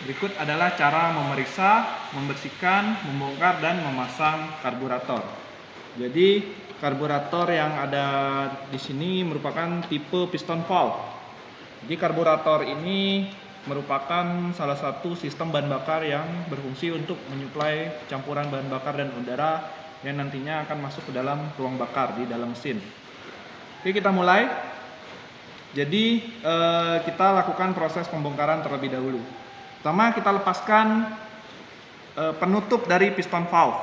Berikut adalah cara memeriksa, membersihkan, membongkar, dan memasang karburator. Jadi karburator yang ada di sini merupakan tipe piston valve. Jadi karburator ini merupakan salah satu sistem bahan bakar yang berfungsi untuk menyuplai campuran bahan bakar dan udara yang nantinya akan masuk ke dalam ruang bakar di dalam mesin. Oke, kita mulai. Jadi kita lakukan proses pembongkaran terlebih dahulu. Pertama kita lepaskan penutup dari piston valve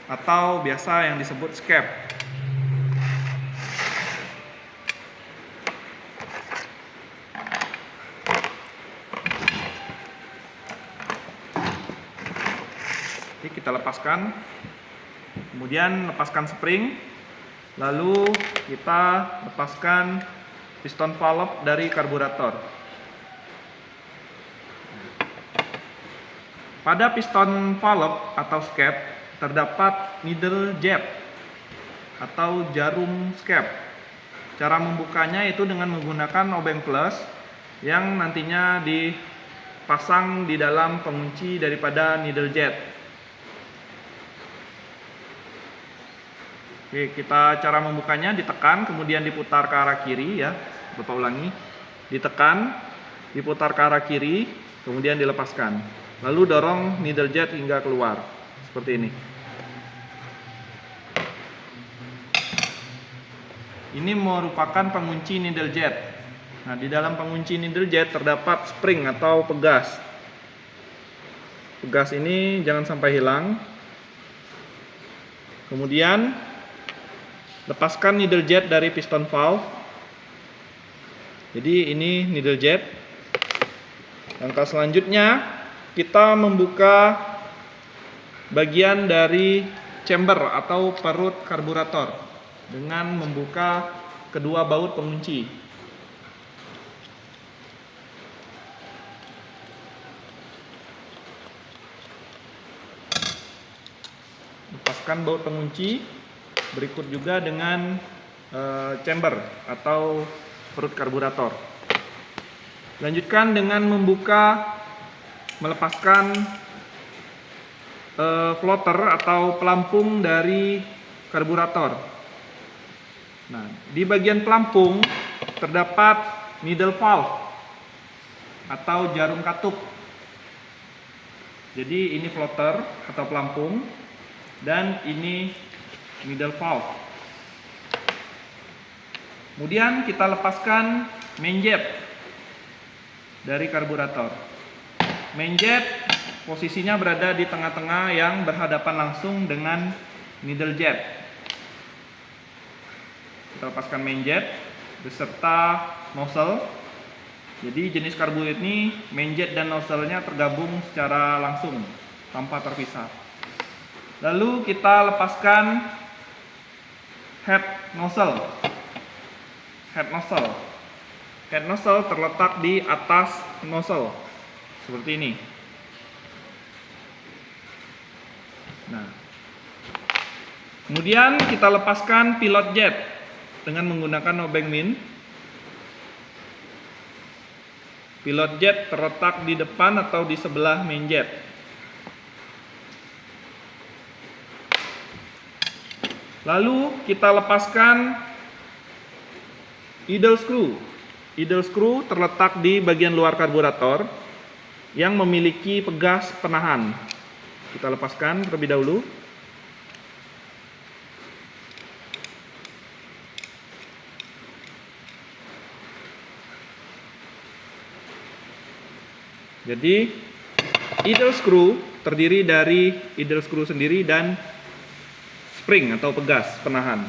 atau biasa yang disebut scap. Jadi kita lepaskan, kemudian lepaskan spring, lalu kita lepaskan piston valve dari karburator. Pada piston valve atau scap terdapat needle jet atau jarum scap. Cara membukanya itu dengan menggunakan obeng plus yang nantinya dipasang di dalam pengunci daripada needle jet. Oke, cara membukanya ditekan kemudian diputar ke arah kiri ya. Bapak ulangi. Ditekan, diputar ke arah kiri, kemudian dilepaskan. Lalu dorong needle jet hingga keluar seperti ini. Ini merupakan pengunci needle jet. Nah, di dalam pengunci needle jet terdapat spring atau pegas. Pegas ini jangan sampai hilang. Kemudian lepaskan needle jet dari piston valve. Jadi ini needle jet. Langkah selanjutnya kita membuka bagian dari chamber atau perut karburator dengan membuka kedua baut pengunci. Lepaskan baut pengunci, berikut juga dengan chamber atau perut karburator. Lanjutkan dengan melepaskan floater atau pelampung dari karburator. Nah, di bagian pelampung terdapat needle valve atau jarum katup. Jadi ini floater atau pelampung dan ini needle valve. Kemudian kita lepaskan main jet dari karburator. Main jet posisinya berada di tengah-tengah yang berhadapan langsung dengan needle jet. Kita lepaskan main jet beserta nozzle. Jadi jenis karbu ini main jet dan nozzle-nya tergabung secara langsung tanpa terpisah. Lalu kita lepaskan head nozzle. Head nozzle terletak di atas nozzle. Seperti ini. Nah, kemudian kita lepaskan pilot jet dengan menggunakan obeng min. Pilot jet terletak di depan atau di sebelah main jet. Lalu kita lepaskan idle screw. Idle screw terletak di bagian luar karburator yang memiliki pegas penahan. Kita lepaskan terlebih dahulu. Jadi idle screw terdiri dari idle screw sendiri dan spring atau pegas penahan.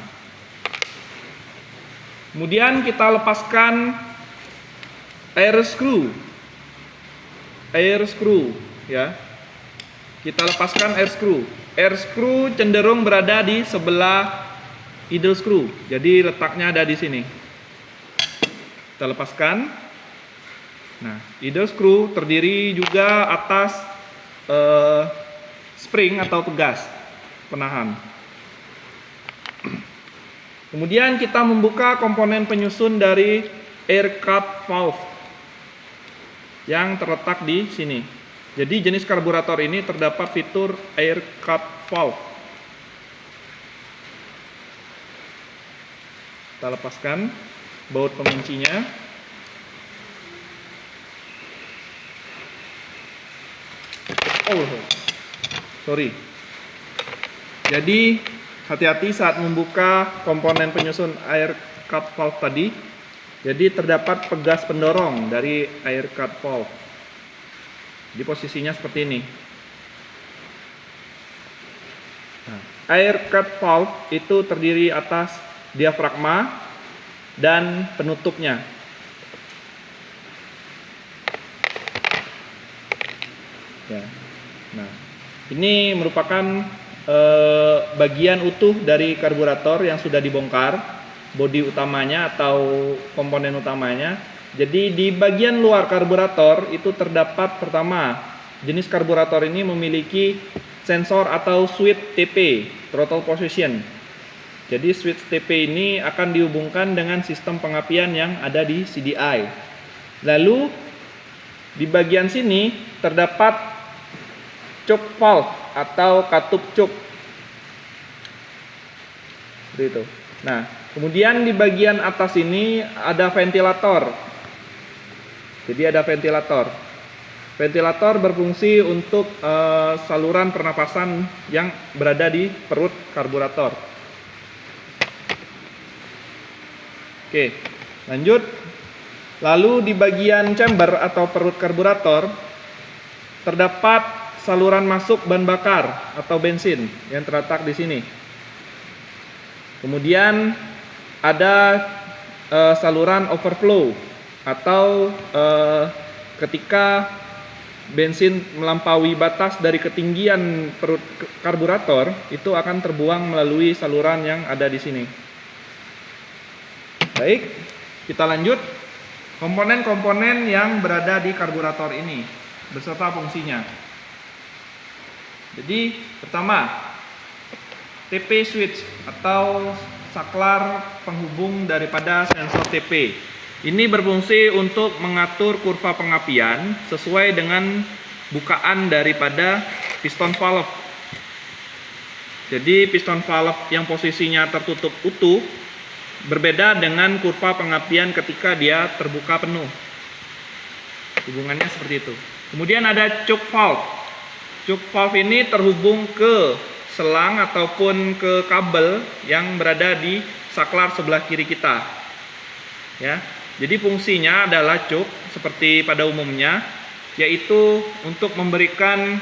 Kemudian kita lepaskan air screw ya. Kita lepaskan air screw. Air screw cenderung berada di sebelah idle screw. Jadi letaknya ada di sini. Kita lepaskan. Nah, idle screw terdiri juga atas spring atau pegas penahan. Kemudian kita membuka komponen penyusun dari air cup valve. yang terletak di sini. Jadi jenis karburator ini terdapat fitur air cut valve. Kita lepaskan baut penguncinya. Oh, sorry. Jadi hati-hati saat membuka komponen penyusun air cut valve tadi. Jadi terdapat pegas pendorong dari air cut valve. Di posisinya seperti ini. Nah, air cut valve itu terdiri atas diafragma dan penutupnya. Ya. Nah, ini merupakan bagian utuh dari karburator yang sudah dibongkar, bodi utamanya atau komponen utamanya. Jadi di bagian luar karburator itu terdapat pertama, jenis karburator ini memiliki sensor atau switch TP, throttle position. Jadi switch TP ini akan dihubungkan dengan sistem pengapian yang ada di CDI. Lalu di bagian sini terdapat choke valve atau katup choke. Seperti itu. Nah, kemudian di bagian atas ini ada ventilator. Jadi ada ventilator. Ventilator berfungsi untuk saluran pernapasan yang berada di perut karburator. Oke, lanjut. Lalu di bagian chamber atau perut karburator terdapat saluran masuk bahan bakar atau bensin yang terletak di sini. Kemudian ada saluran overflow atau ketika bensin melampaui batas dari ketinggian perut karburator itu akan terbuang melalui saluran yang ada di sini. Baik, kita lanjut. Komponen-komponen yang berada di karburator ini beserta fungsinya. Jadi pertama, TP switch atau saklar penghubung daripada sensor TP. Ini berfungsi untuk mengatur kurva pengapian sesuai dengan bukaan daripada piston valve. Jadi piston valve yang posisinya tertutup utuh berbeda dengan kurva pengapian ketika dia terbuka penuh. Hubungannya seperti itu. Kemudian ada choke valve. Choke valve ini terhubung ke selang ataupun ke kabel yang berada di saklar sebelah kiri kita. Ya. Jadi fungsinya adalah choke seperti pada umumnya, yaitu untuk memberikan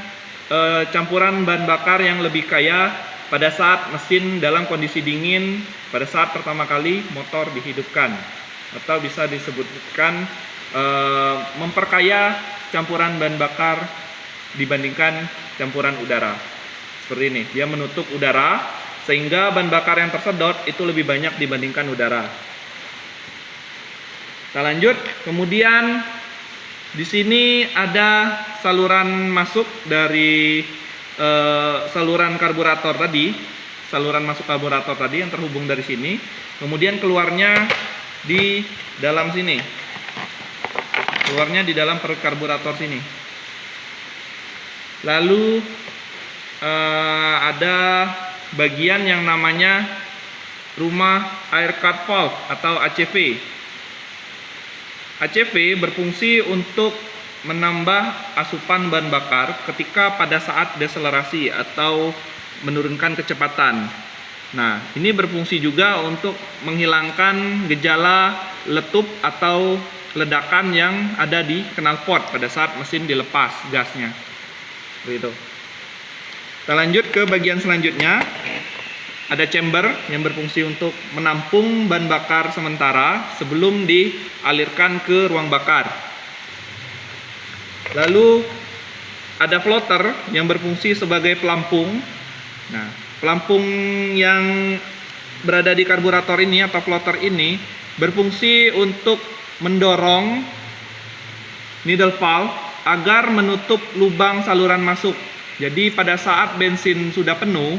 campuran bahan bakar yang lebih kaya pada saat mesin dalam kondisi dingin pada saat pertama kali motor dihidupkan, atau bisa disebutkan memperkaya campuran bahan bakar dibandingkan campuran udara. Seperti ini, dia menutup udara sehingga bahan bakar yang tersedot itu lebih banyak dibandingkan udara. Kita lanjut. Kemudian di sini ada saluran masuk dari saluran karburator tadi, saluran masuk karburator tadi yang terhubung dari sini. Kemudian keluarnya di dalam sini, keluarnya di dalam perut karburator sini. Lalu ada bagian yang namanya rumah air cut valve atau ACV. ACV berfungsi untuk menambah asupan bahan bakar ketika pada saat deselerasi atau menurunkan kecepatan. Nah, ini berfungsi juga untuk menghilangkan gejala letup atau ledakan yang ada di knalpot pada saat mesin dilepas gasnya. Begitu. Kita lanjut ke bagian selanjutnya. Ada chamber yang berfungsi untuk menampung bahan bakar sementara sebelum dialirkan ke ruang bakar. Lalu ada floater yang berfungsi sebagai pelampung. Nah, pelampung yang berada di karburator ini atau floater ini berfungsi untuk mendorong needle valve agar menutup lubang saluran masuk. Jadi pada saat bensin sudah penuh,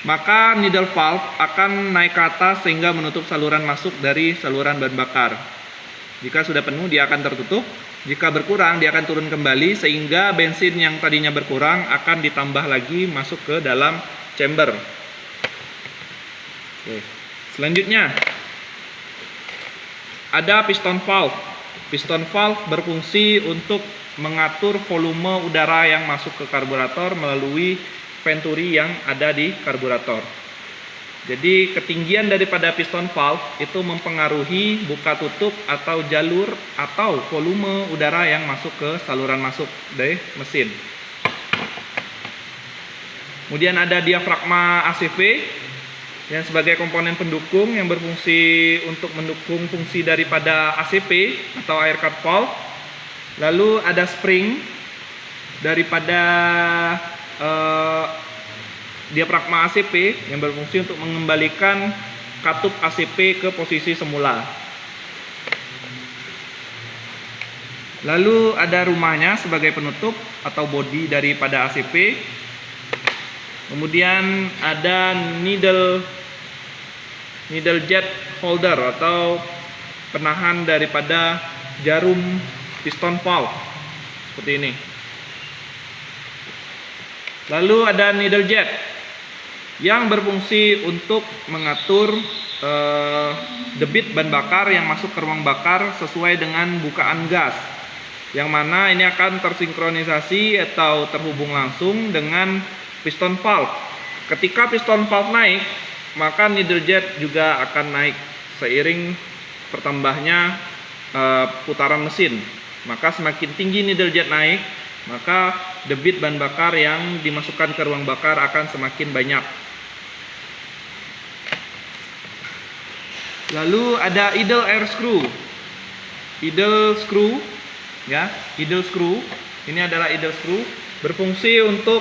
maka needle valve akan naik ke atas sehingga menutup saluran masuk dari saluran bahan bakar. Jika sudah penuh, dia akan tertutup. Jika berkurang, dia akan turun kembali sehingga bensin yang tadinya berkurang akan ditambah lagi masuk ke dalam chamber. Oke. Selanjutnya ada piston valve. Piston valve berfungsi untuk mengatur volume udara yang masuk ke karburator melalui venturi yang ada di karburator. Jadi ketinggian daripada piston valve itu mempengaruhi buka tutup atau jalur atau volume udara yang masuk ke saluran masuk dari mesin. Kemudian ada diafragma ACV yang sebagai komponen pendukung yang berfungsi untuk mendukung fungsi daripada ACP atau air cut valve. Lalu ada spring daripada diafragma ACP yang berfungsi untuk mengembalikan katup ACP ke posisi semula. Lalu ada rumahnya sebagai penutup atau bodi daripada ACP. Kemudian ada needle jet holder atau penahan daripada jarum piston valve seperti ini. Lalu ada needle jet yang berfungsi untuk mengatur debit bahan bakar yang masuk ke ruang bakar sesuai dengan bukaan gas, yang mana ini akan tersinkronisasi atau terhubung langsung dengan piston valve. Ketika piston valve naik, maka needle jet juga akan naik seiring bertambahnya putaran mesin. Maka semakin tinggi needle jet naik, maka debit bahan bakar yang dimasukkan ke ruang bakar akan semakin banyak. Lalu ada idle air screw. Idle screw, ya, idle screw. Ini adalah idle screw, berfungsi untuk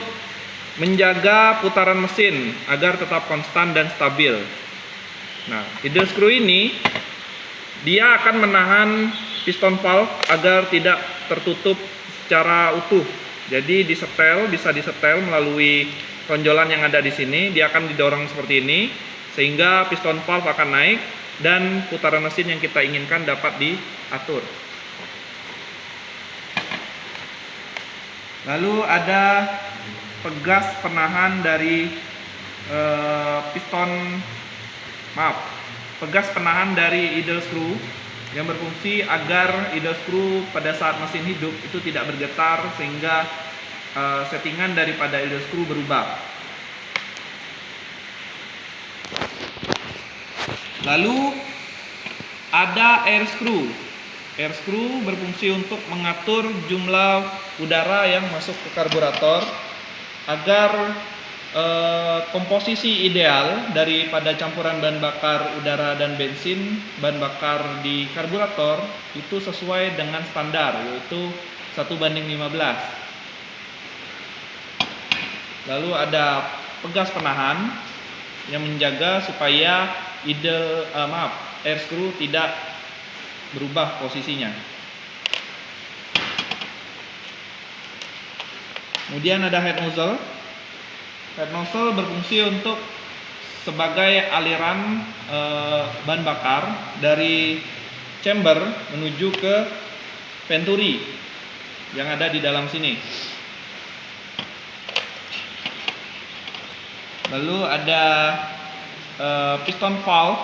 menjaga putaran mesin agar tetap konstan dan stabil. Nah, idle screw ini dia akan menahan piston valve agar tidak tertutup secara utuh. Jadi bisa disetel melalui tonjolan yang ada di sini. Dia akan didorong seperti ini sehingga piston valve akan naik dan putaran mesin yang kita inginkan dapat diatur. Lalu ada pegas penahan dari pegas penahan dari idle screw yang berfungsi agar idle screw pada saat mesin hidup itu tidak bergetar sehingga settingan daripada idle screw berubah. Lalu ada air screw. Air screw berfungsi untuk mengatur jumlah udara yang masuk ke karburator agar komposisi ideal daripada campuran bahan bakar udara dan bensin bahan bakar di karburator itu sesuai dengan standar, yaitu 1:15. Lalu ada pegas penahan yang menjaga supaya air screw tidak berubah posisinya. Kemudian ada head nozzle. Head nozzle berfungsi untuk sebagai aliran bahan bakar dari chamber menuju ke venturi yang ada di dalam sini. Lalu ada piston valve,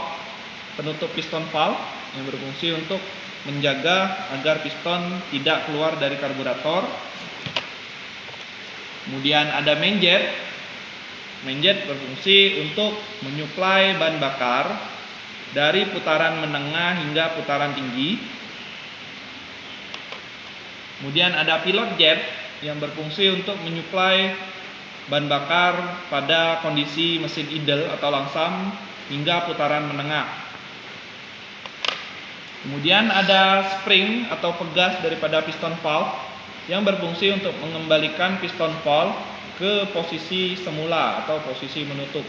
penutup piston valve yang berfungsi untuk menjaga agar piston tidak keluar dari karburator. Kemudian ada main jet. Main jet berfungsi untuk menyuplai bahan bakar dari putaran menengah hingga putaran tinggi. Kemudian ada pilot jet yang berfungsi untuk menyuplai bahan bakar pada kondisi mesin idle atau langsam hingga putaran menengah. Kemudian ada spring atau pegas daripada piston valve yang berfungsi untuk mengembalikan piston valve ke posisi semula atau posisi menutup.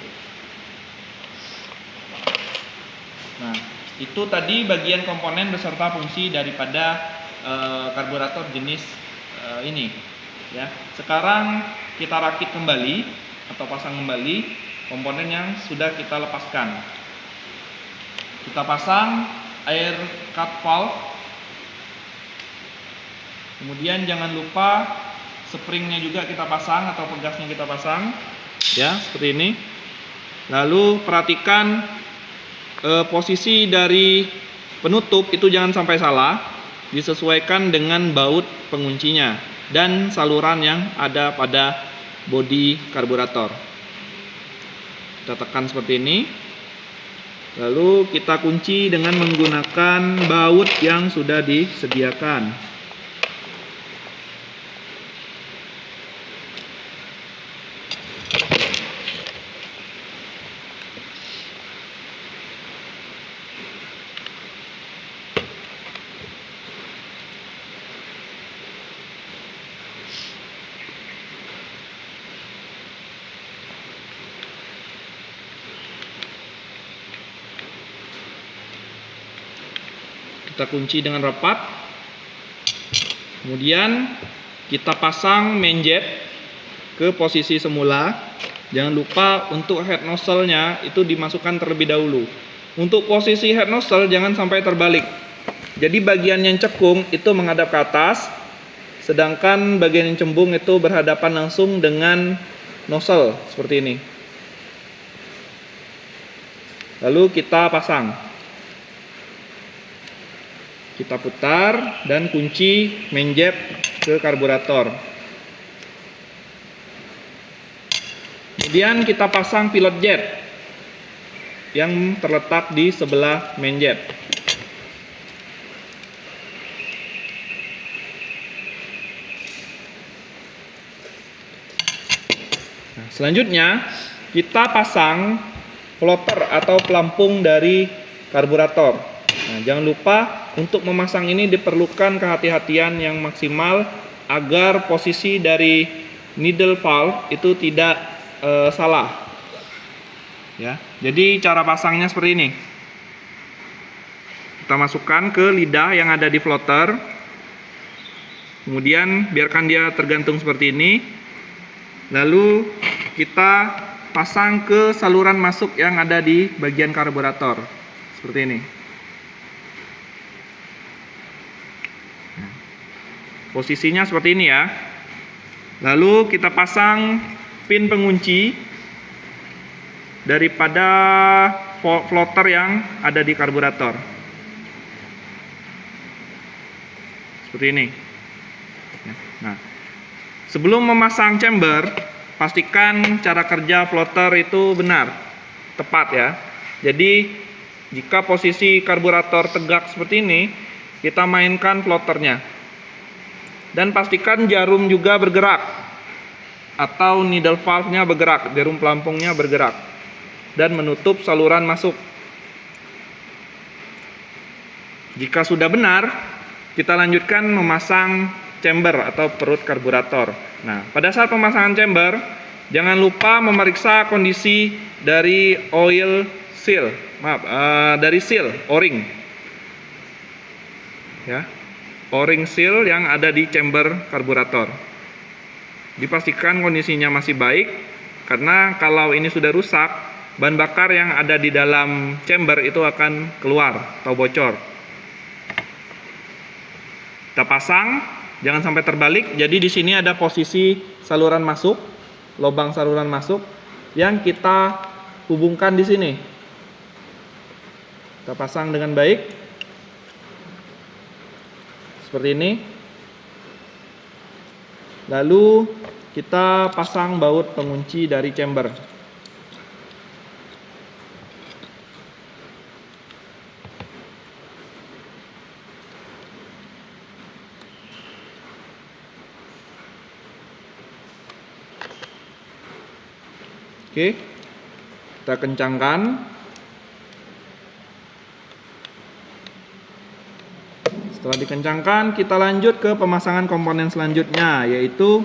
Nah, itu tadi bagian komponen beserta fungsi daripada karburator jenis ini. Ya, sekarang kita rakit kembali atau pasang kembali komponen yang sudah kita lepaskan. Kita pasang air cut valve. Kemudian jangan lupa springnya juga kita pasang atau pegasnya kita pasang, ya seperti ini. Lalu perhatikan posisi dari penutup itu jangan sampai salah, disesuaikan dengan baut penguncinya dan saluran yang ada pada bodi karburator. Kita tekan seperti ini. Lalu kita kunci dengan menggunakan baut yang sudah disediakan. Kita kunci dengan rapat. Kemudian kita pasang main jet ke posisi semula. Jangan lupa untuk head nozzle-nya itu dimasukkan terlebih dahulu. Untuk posisi head nozzle jangan sampai terbalik. Jadi bagian yang cekung itu menghadap ke atas, sedangkan bagian yang cembung itu berhadapan langsung dengan nozzle seperti ini. Lalu kita pasang. Kita putar dan kunci main jet ke karburator. Kemudian kita pasang pilot jet yang terletak di sebelah main jet. Nah, selanjutnya kita pasang floater atau pelampung dari karburator. Nah, jangan lupa untuk memasang ini diperlukan kehati-hatian yang maksimal agar posisi dari needle valve itu tidak salah. Ya, jadi cara pasangnya seperti ini. Kita masukkan ke lidah yang ada di floater. Kemudian biarkan dia tergantung seperti ini. Lalu kita pasang ke saluran masuk yang ada di bagian karburator. Seperti ini. Posisinya seperti ini ya. Lalu kita pasang pin pengunci daripada floater yang ada di karburator. Seperti ini. Nah, sebelum memasang chamber, pastikan cara kerja floater itu benar, tepat ya. Jadi jika posisi karburator tegak seperti ini, kita mainkan floaternya. Dan pastikan jarum juga bergerak atau needle valve-nya bergerak, jarum pelampungnya bergerak dan menutup saluran masuk. Jika sudah benar, kita lanjutkan memasang chamber atau perut karburator. Nah, pada saat pemasangan chamber, jangan lupa memeriksa kondisi dari oil seal, dari seal O-ring. Ya. O-ring seal yang ada di chamber karburator. Dipastikan kondisinya masih baik, karena kalau ini sudah rusak, bahan bakar yang ada di dalam chamber itu akan keluar atau bocor. Kita pasang, jangan sampai terbalik. Jadi di sini ada posisi saluran masuk, lubang saluran masuk yang kita hubungkan di sini. Kita pasang dengan baik. Seperti ini. Lalu kita pasang baut pengunci dari chamber. Oke. Kita kencangkan. Setelah dikencangkan, kita lanjut ke pemasangan komponen selanjutnya, yaitu